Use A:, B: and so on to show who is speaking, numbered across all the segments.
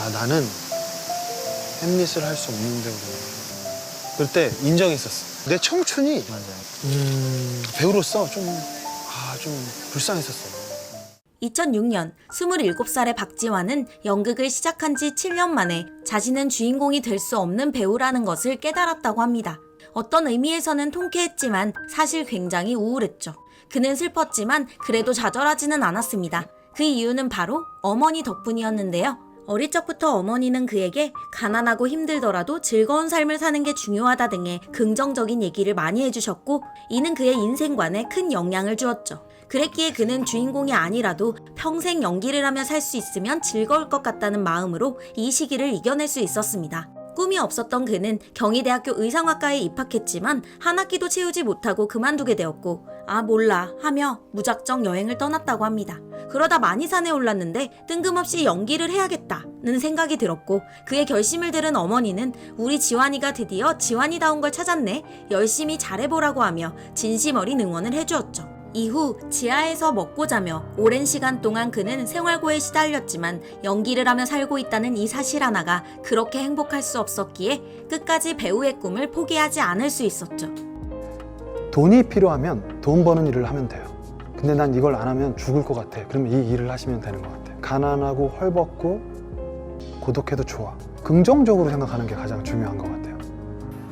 A: 아, 나는 햄릿을 할 수 없는 배우구나. 그때 인정했었어. 내 청춘이 배우로서 좀 불쌍했었어.
B: 2006년 27살의 박지환은 연극을 시작한 지 7년 만에 자신은 주인공이 될 수 없는 배우라는 것을 깨달았다고 합니다. 어떤 의미에서는 통쾌했지만 사실 굉장히 우울했죠. 그는 슬펐지만 그래도 좌절하지는 않았습니다. 그 이유는 바로 어머니 덕분이었는데요. 어릴 적부터 어머니는 그에게 가난하고 힘들더라도 즐거운 삶을 사는 게 중요하다 등의 긍정적인 얘기를 많이 해주셨고, 이는 그의 인생관에 큰 영향을 주었죠. 그랬기에 그는 주인공이 아니라도 평생 연기를 하며 살 수 있으면 즐거울 것 같다는 마음으로 이 시기를 이겨낼 수 있었습니다. 꿈이 없었던 그는 경희대학교 의상학과에 입학했지만 한 학기도 채우지 못하고 그만두게 되었고, 아 몰라 하며 무작정 여행을 떠났다고 합니다. 그러다 만이산에 올랐는데 뜬금없이 연기를 해야겠다는 생각이 들었고, 그의 결심을 들은 어머니는 우리 지환이가 드디어 지환이다운 걸 찾았네, 열심히 잘해보라고 하며 진심 어린 응원을 해주었죠. 이후 지하에서 먹고 자며 오랜 시간 동안 그는 생활고에 시달렸지만 연기를 하며 살고 있다는 이 사실 하나가 그렇게 행복할 수 없었기에 끝까지 배우의 꿈을 포기하지 않을 수 있었죠.
A: 돈이 필요하면 돈 버는 일을 하면 돼요. 근데 난 이걸 안 하면 죽을 것 같아. 그러면 이 일을 하시면 되는 것 같아. 가난하고 헐벗고 고독해도 좋아. 긍정적으로 생각하는 게 가장 중요한 것 같아요.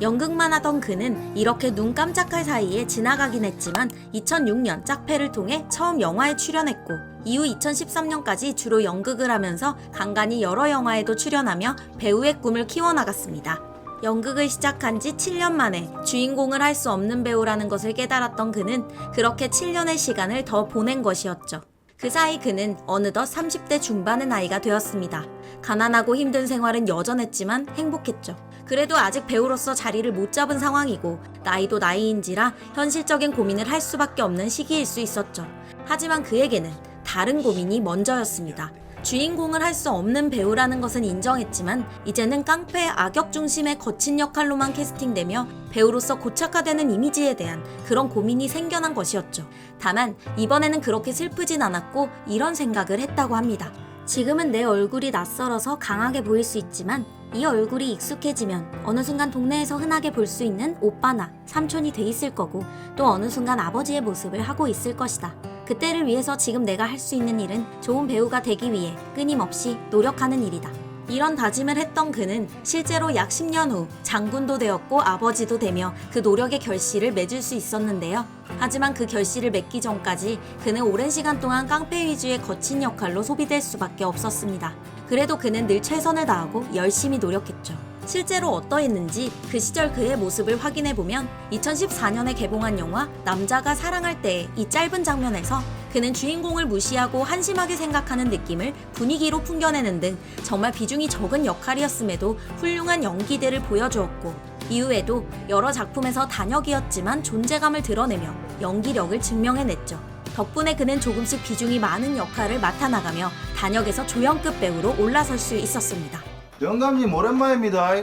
B: 연극만 하던 그는 이렇게 눈 깜짝할 사이에 지나가긴 했지만 2006년 짝패를 통해 처음 영화에 출연했고, 이후 2013년까지 주로 연극을 하면서 간간히 여러 영화에도 출연하며 배우의 꿈을 키워나갔습니다. 연극을 시작한 지 7년 만에 주인공을 할 수 없는 배우라는 것을 깨달았던 그는 그렇게 7년의 시간을 더 보낸 것이었죠. 그 사이 그는 어느덧 30대 중반의 나이가 되었습니다. 가난하고 힘든 생활은 여전했지만 행복했죠. 그래도 아직 배우로서 자리를 못 잡은 상황이고 나이도 나이인지라 현실적인 고민을 할 수밖에 없는 시기일 수 있었죠. 하지만 그에게는 다른 고민이 먼저였습니다. 주인공을 할 수 없는 배우라는 것은 인정했지만 이제는 깡패 악역 중심의 거친 역할로만 캐스팅되며 배우로서 고착화되는 이미지에 대한 그런 고민이 생겨난 것이었죠. 다만 이번에는 그렇게 슬프진 않았고 이런 생각을 했다고 합니다. 지금은 내 얼굴이 낯설어서 강하게 보일 수 있지만 이 얼굴이 익숙해지면 어느 순간 동네에서 흔하게 볼 수 있는 오빠나 삼촌이 돼 있을 거고, 또 어느 순간 아버지의 모습을 하고 있을 것이다. 그때를 위해서 지금 내가 할 수 있는 일은 좋은 배우가 되기 위해 끊임없이 노력하는 일이다. 이런 다짐을 했던 그는 실제로 약 10년 후 장군도 되었고 아버지도 되며 그 노력의 결실을 맺을 수 있었는데요. 하지만 그 결실을 맺기 전까지 그는 오랜 시간 동안 깡패 위주의 거친 역할로 소비될 수밖에 없었습니다. 그래도 그는 늘 최선을 다하고 열심히 노력했죠. 실제로 어떠했는지 그 시절 그의 모습을 확인해보면 2014년에 개봉한 영화 남자가 사랑할 때의 이 짧은 장면에서 그는 주인공을 무시하고 한심하게 생각하는 느낌을 분위기로 풍겨내는 등 정말 비중이 적은 역할이었음에도 훌륭한 연기들을 보여주었고, 이후에도 여러 작품에서 단역이었지만 존재감을 드러내며 연기력을 증명해냈죠. 덕분에 그는 조금씩 비중이 많은 역할을 맡아나가며 단역에서 조연급 배우로 올라설 수 있었습니다.
C: 영감님 오랜만입니다.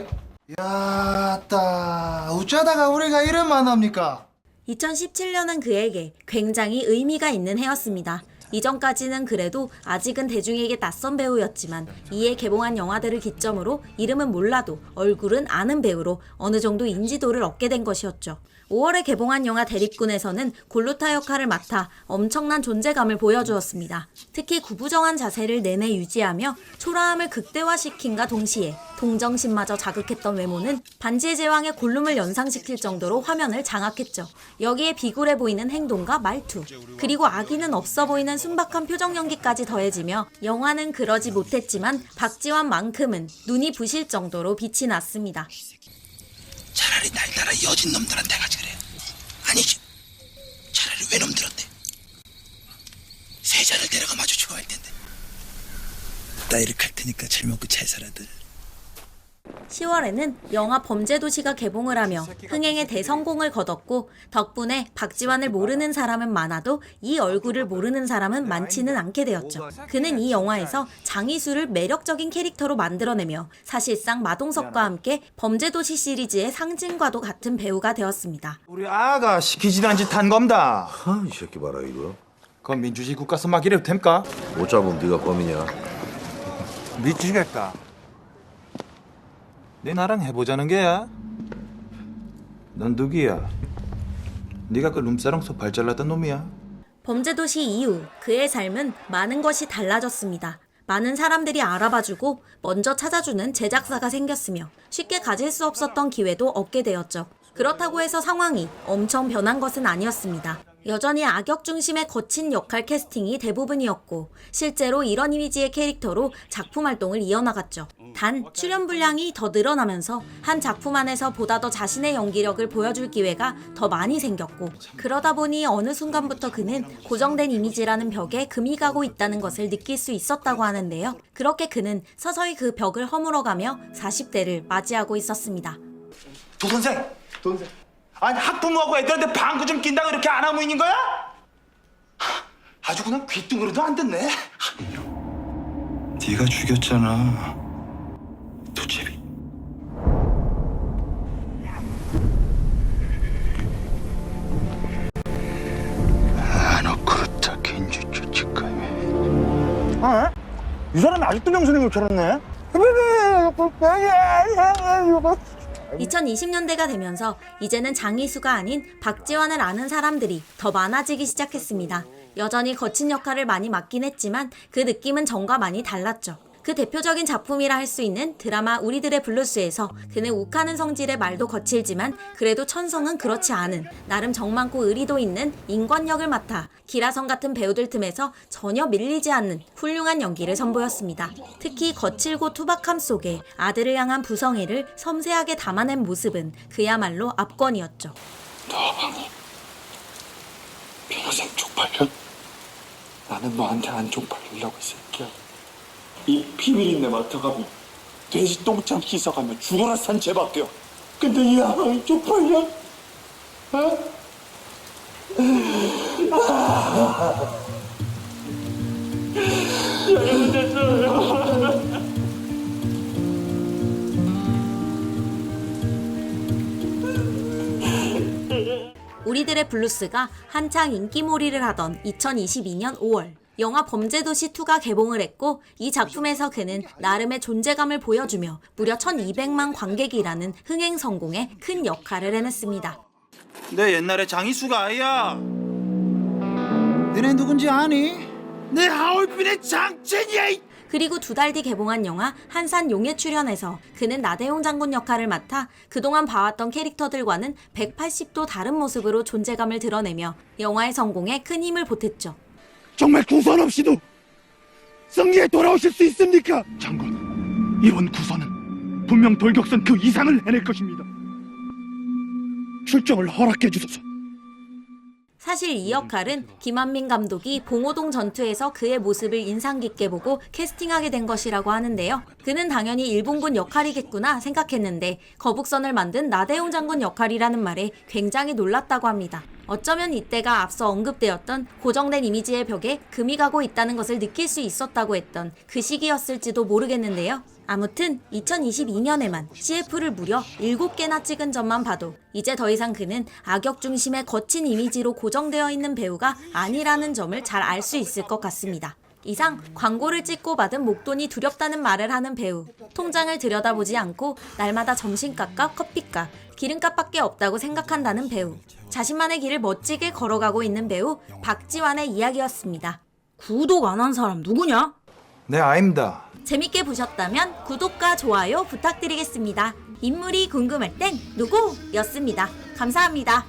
C: 야따 어쩌다가 우리가 이런 만납니까?
B: 2017년은 그에게 굉장히 의미가 있는 해였습니다. 이전까지는 그래도 아직은 대중에게 낯선 배우였지만 이에 개봉한 영화들을 기점으로 이름은 몰라도 얼굴은 아는 배우로 어느 정도 인지도를 얻게 된 것이었죠. 5월에 개봉한 영화 대립군에서는 골루타 역할을 맡아 엄청난 존재감을 보여주었습니다. 특히 구부정한 자세를 내내 유지하며 초라함을 극대화시킨과 동시에 동정심마저 자극했던 외모는 반지의 제왕의 골룸을 연상시킬 정도로 화면을 장악했죠. 여기에 비굴해 보이는 행동과 말투, 그리고 악의는 없어 보이는 순박한 표정 연기까지 더해지며 영화는 그러지 못했지만 박지환만큼은 눈이 부실 정도로 빛이 났습니다.
D: 차라리 날 따라 여진 놈들한테 가지 그래. 아니지. 차라리 외놈들한테. 세자를 데려가 마주치고 할 텐데. 따위를 갈 테니까 잘 먹고 잘 살아들.
B: 10월에는 영화 범죄도시가 개봉을 하며 흥행에 대성공을 거뒀고, 덕분에 박지환을 모르는 사람은 많아도 이 얼굴을 모르는 사람은 많지는 않게 되었죠. 그는 이 영화에서 장희수를 매력적인 캐릭터로 만들어내며 사실상 마동석과 함께 범죄도시 시리즈의 상징과도 같은 배우가 되었습니다.
C: 우리 아가 시키지도 않은 짓 한 겁니다.
E: 이 새끼 봐라 이거.
C: 그럼 민주주의 국가서 막 이래도 됩니까?
E: 못 잡으면 네가 범인이야.
C: 미치겠다. 내 나랑 해보자는 게야? 넌 누구야? 네가 그 룸사롱 발 잘랐던 놈이야?
B: 범죄도시 이후 그의 삶은 많은 것이 달라졌습니다. 많은 사람들이 알아봐주고 먼저 찾아주는 제작사가 생겼으며 쉽게 가질 수 없었던 기회도 얻게 되었죠. 그렇다고 해서 상황이 엄청 변한 것은 아니었습니다. 여전히 악역 중심의 거친 역할 캐스팅이 대부분이었고 실제로 이런 이미지의 캐릭터로 작품 활동을 이어나갔죠. 단 출연 분량이 더 늘어나면서 한 작품 안에서 보다 더 자신의 연기력을 보여줄 기회가 더 많이 생겼고 그러다 보니 어느 순간부터 그는 고정된 이미지라는 벽에 금이 가고 있다는 것을 느낄 수 있었다고 하는데요. 그렇게 그는 서서히 그 벽을 허물어가며 40대를 맞이하고 있었습니다.
C: 도선생! 아니 학부모하고 애들한테 방구 좀 낀다고 이렇게 안 하고 있는 거야? 아주 그냥 귀뚱으로도 안 듣네. 네가 죽였잖아. 도채비. 아노크루타 겐주초 치카메.
E: 어? 이 사람이 아직도 명수님을 찾았네?
B: 2020년대가 되면서 이제는 장이수가 아닌 박지원을 아는 사람들이 더 많아지기 시작했습니다. 여전히 거친 역할을 많이 맡긴 했지만 그 느낌은 전과 많이 달랐죠. 그 대표적인 작품이라 할 수 있는 드라마 우리들의 블루스에서 그는 욱하는 성질의 말도 거칠지만 그래도 천성은 그렇지 않은 나름 정 많고 의리도 있는 인권역을 맡아 기라성 같은 배우들 틈에서 전혀 밀리지 않는 훌륭한 연기를 선보였습니다. 특히 거칠고 투박함 속에 아들을 향한 부성애를 섬세하게 담아낸 모습은 그야말로 압권이었죠.
F: 평생 쪽팔려? 나는 너한테 안 쪽팔리려고 이 새끼야. 이 비밀인데 맡아가면 돼지 똥장 씻어가며 죽어라 산채밖에. 근데 이 아방이 쪽팔려? 어?
B: 우리들의 블루스가 한창 인기몰이를 하던 2022년 5월 영화 범죄도시2가 개봉을 했고 이 작품에서 그는 나름의 존재감을 보여주며 무려 1200만 관객이라는 흥행 성공에 큰 역할을 해냈습니다.
C: 내 옛날에 장이수가 아이야. 너네 누군지 아니? 내 하얼빈의 장첸이야.
B: 그리고 2달 뒤 개봉한 영화 한산용에 출연해서 그는 나대용 장군 역할을 맡아 그동안 봐왔던 캐릭터들과는 180도 다른 모습으로 존재감을 드러내며 영화의 성공에 큰 힘을 보탰죠.
E: 정말 구선 없이도 승리에 돌아오실 수 있습니까? 장군, 이번 구선은 분명 돌격선 그 이상을 해낼 것입니다. 출정을 허락해 주소서.
B: 사실 이 역할은 김한민 감독이 봉오동 전투에서 그의 모습을 인상 깊게 보고 캐스팅하게 된 것이라고 하는데요. 그는 당연히 일본군 역할이겠구나 생각했는데 거북선을 만든 나대용 장군 역할이라는 말에 굉장히 놀랐다고 합니다. 어쩌면 이때가 앞서 언급되었던 고정된 이미지의 벽에 금이 가고 있다는 것을 느낄 수 있었다고 했던 그 시기였을지도 모르겠는데요. 아무튼 2022년에만 CF를 무려 7개나 찍은 점만 봐도 이제 더 이상 그는 악역 중심의 거친 이미지로 고정되어 있는 배우가 아니라는 점을 잘 알 수 있을 것 같습니다. 이상 광고를 찍고 받은 목돈이 두렵다는 말을 하는 배우, 통장을 들여다보지 않고 날마다 점심값과 커피값, 기름값밖에 없다고 생각한다는 배우, 자신만의 길을 멋지게 걸어가고 있는 배우 박지환의 이야기였습니다. 구독 안 한 사람 누구냐?
C: 내 아입니다.
B: 재밌게 보셨다면 구독과 좋아요 부탁드리겠습니다. 인물이 궁금할 땐 누구? 였습니다. 감사합니다.